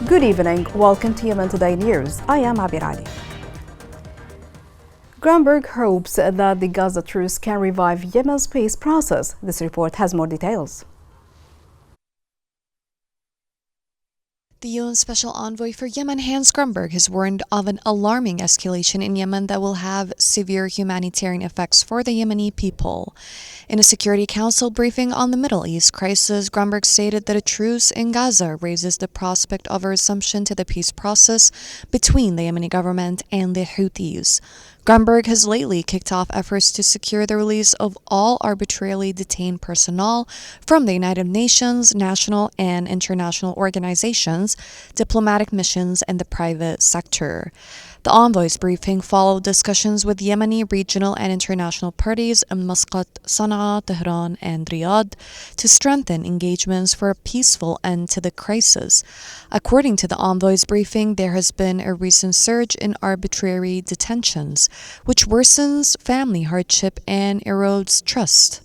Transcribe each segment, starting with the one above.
Good evening. Welcome to Yemen Today News. I am Abir Ali. Grunberg hopes that the Gaza truce can revive Yemen's peace process. This report has more details. The UN Special Envoy for Yemen, Hans Grunberg, has warned of an alarming escalation in Yemen that will have severe humanitarian effects for the Yemeni people. In a Security Council briefing on the Middle East crisis, Grunberg stated that a truce in Gaza raises the prospect of a resumption to the peace process between the Yemeni government and the Houthis. Grunberg has lately kicked off efforts to secure the release of all arbitrarily detained personnel from the United Nations, national and international organizations, diplomatic missions, and the private sector. The envoy's briefing followed discussions with Yemeni regional and international parties in Muscat, Sana'a, Tehran, and Riyadh to strengthen engagements for a peaceful end to the crisis. According to the envoy's briefing, there has been a recent surge in arbitrary detentions, which worsens family hardship and erodes trust.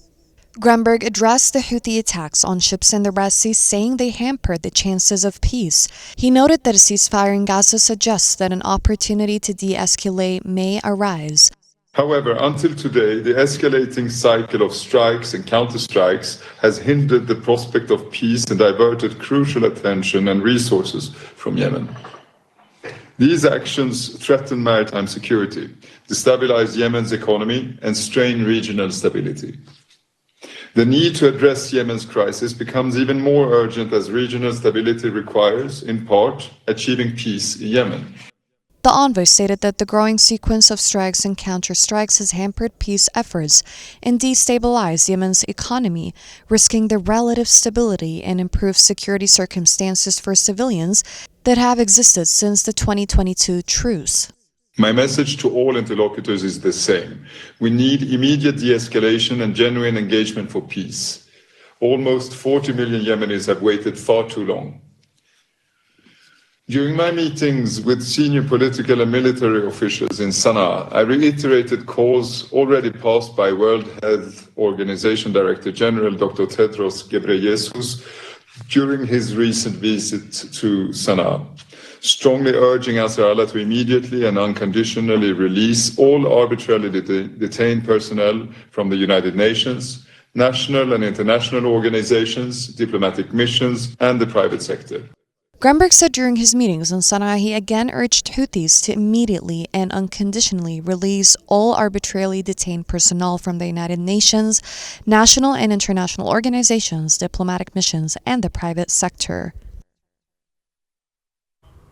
Grunberg addressed the Houthi attacks on ships in the Red Sea, saying they hampered the chances of peace. He noted that a ceasefire in Gaza suggests that an opportunity to de-escalate may arise. However, until today, the escalating cycle of strikes and counterstrikes has hindered the prospect of peace and diverted crucial attention and resources from Yemen. These actions threaten maritime security, destabilize Yemen's economy, and strain regional stability. The need to address Yemen's crisis becomes even more urgent as regional stability requires, in part, achieving peace in Yemen. The envoy stated that the growing sequence of strikes and counterstrikes has hampered peace efforts and destabilized Yemen's economy, risking the relative stability and improved security circumstances for civilians that have existed since the 2022 truce. My message to all interlocutors is the same. We need immediate de-escalation and genuine engagement for peace. Almost 40 million Yemenis have waited far too long. During my meetings with senior political and military officials in Sana'a, I reiterated calls already passed by World Health Organization Director General Dr. Tedros Ghebreyesus during his recent visit to Sana'a, strongly urging Nasrallah to immediately and unconditionally release all arbitrarily detained personnel from the United Nations, national and international organizations, diplomatic missions, and the private sector. Grunberg said during his meetings in Sana'a he again urged Houthis to immediately and unconditionally release all arbitrarily detained personnel from the United Nations, national and international organizations, diplomatic missions, and the private sector.